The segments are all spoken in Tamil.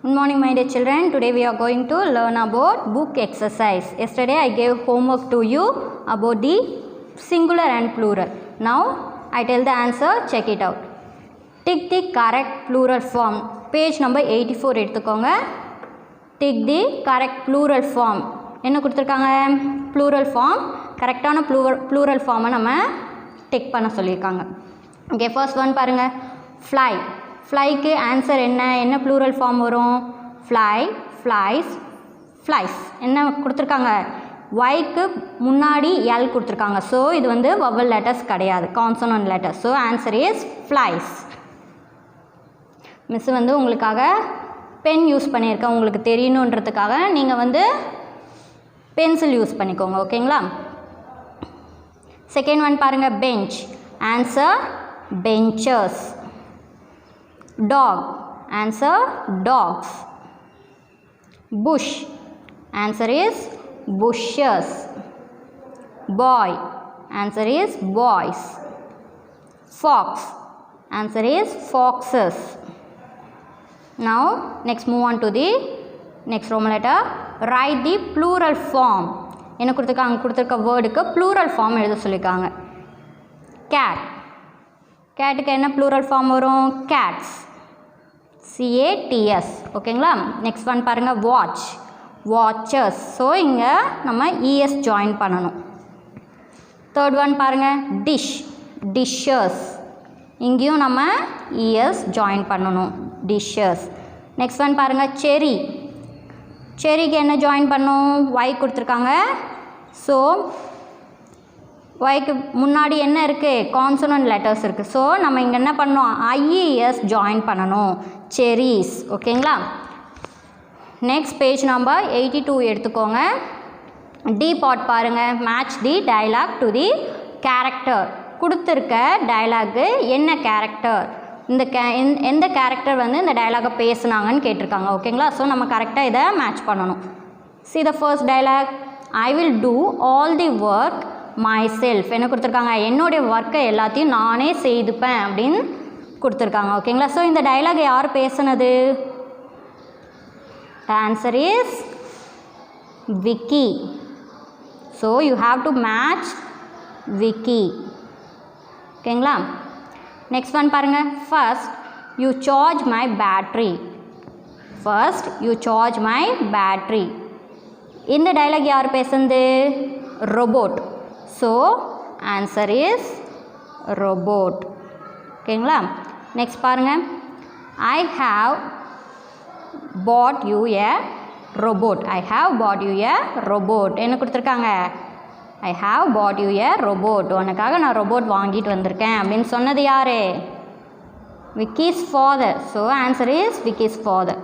Good morning my dear children. Today we are going to learn about book exercise. Yesterday I gave homework to you about the singular and plural. Now I tell the answer, check it out. Tick the correct plural form. Page number 84 எடுத்துக்கோங்க. Tick the correct plural form. என்ன கொடுத்திருக்காங்க? Plural form. கரெக்டான plural form நம்ம tick பண்ண சொல்லியிருக்காங்க. Okay, first one பாருங்க. Fly. ஃப்ளைக்கு ஆன்சர் என்ன ப்ளூரல் ஃபார்ம் வரும்? Fly, flies, flies. என்ன கொடுத்துருக்காங்க? ஒய்க்கு முன்னாடி எல் கொடுத்துருக்காங்க. ஸோ இது வந்து வவல் லெட்டர்ஸ் கிடையாது, consonant letters. So answer is flies. Miss வந்து உங்களுக்காக பென் யூஸ் பண்ணியிருக்கேன், உங்களுக்கு தெரியணுன்றதுக்காக. நீங்கள் வந்து பென்சில் யூஸ் பண்ணிக்கோங்க, ஓகேங்களா? செகண்ட் ஒன் பாருங்கள், bench. Answer benchers. Dog, answer dogs. Bush, answer is bushes. Boy, answer is boys. Fox, answer is foxes. Now next move on to the next Roman letter. Write the plural form. என்ன கொடுத்துருக்க வேர்டுக்கு plural form எழுத சொல்லியிருக்காங்க. Cat. கேட்டுக்கு என்ன ப்ளூரல் ஃபார்ம் வரும்? கேட்ஸ். CATS. ஓகேங்களா? நெக்ஸ்ட் ஒன் பாருங்கள், வாட்ச். வாட்சஸ். ஸோ இங்கே நம்ம ES ஜாயின் பண்ணணும். தேர்ட் ஒன் பாருங்கள், டிஷ். டிஷ்ஷஸ். இங்கேயும் நம்ம ES ஜாயின் பண்ணணும், டிஷ்ஷஸ். நெக்ஸ்ட் ஒன் பாருங்கள், செரி. செரிக்கு என்ன ஜாயின் பண்ணணும்? ஒய் கொடுத்துருக்காங்க. ஸோ ஒய்க்கு முன்னாடி என்ன இருக்குது? கான்சனன்ட் லெட்டர்ஸ் இருக்குது. ஸோ நம்ம இங்கே என்ன பண்ணோம்? IES ஜாயின் பண்ணணும், செரீஸ். ஓகேங்களா? நெக்ஸ்ட் பேஜ் நம்பர் 82 எடுத்துக்கோங்க. டி பார்ட் பாருங்கள். Match the dialogue to the character. கொடுத்துருக்க டயலாக்கு என்ன கேரக்டர், எந்த கேரக்டர் வந்து இந்த டயலாகை பேசுனாங்கன்னு கேட்டிருக்காங்க. ஓகேங்களா? ஸோ நம்ம கரெக்டாக இதை மேட்ச் பண்ணணும். See the first dialogue. I will do all the work myself. என்ன கொடுத்துருக்காங்க? என்னுடைய ஒர்க்கை எல்லாத்தையும் நானே செய்துப்பேன் அப்படின்னு கொடுத்துருக்காங்க. ஓகேங்களா? ஸோ இந்த டைலாக் யார் பேசுனது? Answer is Vicky. So you have to match Vicky. ஓகேங்களா? நெக்ஸ்ட் ஒன் பாருங்கள். First you charge my battery. First you charge my battery. இந்த டைலாக் யார் பேசுனது? Robot. So answer is robot. ஓகேங்களா? நெக்ஸ்ட் பாருங்கள். I have pot you a robot. I have pot you a robot. என்ன கொடுத்துருக்காங்க? I have pot you a robot. உனக்காக நான் ரோபோட் வாங்கிட்டு வந்திருக்கேன் அப்படின்னு சொன்னது யார்? Vicky's father. So answer is Vicky's father.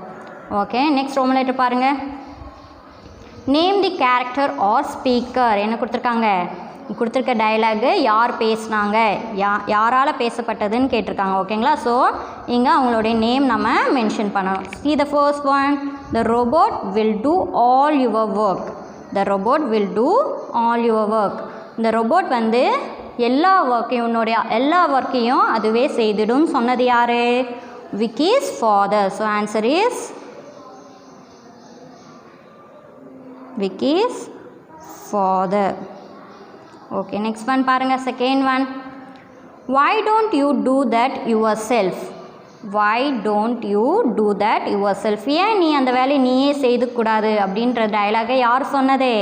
Okay, next roman letter பாருங்கள். Name the character or speaker. என்ன கொடுத்துருக்காங்க? கொடுத்துருக்க டைலாகு யார் பேசினாங்க, யாரால் பேசப்பட்டதுன்னு கேட்டிருக்காங்க. ஓகேங்களா? ஸோ இங்கே அவங்களுடைய நேம் நம்ம மென்ஷன் பண்ணணும். See the first one. The robot will do all your work. The robot will do all your work. இந்த ரோபோட் வந்து எல்லா ஒர்க்கையும், உன்னுடைய எல்லா ஒர்க்கையும் அதுவே செய்திடும் சொன்னது யார்? Vicky's father. So answer is Vicky's father. Okay, next one பாருங்கள். Second one. Why don't you do that yourself? Why don't you do that yourself? ஏன் நீ அந்த வேலையை நீயே செய்துக்கூடாது அப்படின்ற டைலாகை யார் சொன்னதே?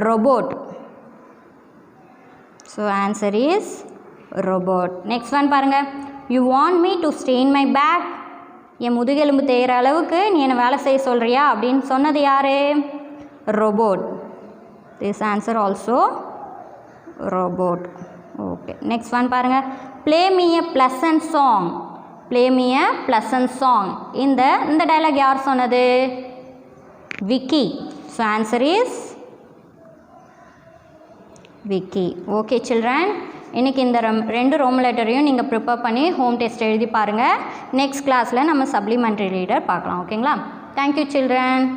Robot. So answer is robot. Next one பாருங்கள். You want me to stain my back? என் முதுகெலும்பு தேய்கிற அளவுக்கு நீ என்னை வேலை செய்ய சொல்கிறியா அப்படின்னு சொன்னது யார்? Robot. This answer also robot. Okay, next one பாருங்கள். Play me a pleasant song. Play me a pleasant song. இந்த டைலாக் யார் சொன்னது? Vicky. So answer is Vicky. Okay children, இன்றைக்கி இந்த ரெண்டு ரோமன் லெட்டரையும் நீங்கள் ப்ரிப்பேர் பண்ணி ஹோம் டெஸ்ட் எழுதி பாருங்கள். நெக்ஸ்ட் கிளாஸில் நம்ம சப்ளிமெண்ட்ரி ரீடர் பார்க்கலாம். ஓகேங்களா? Thank you children.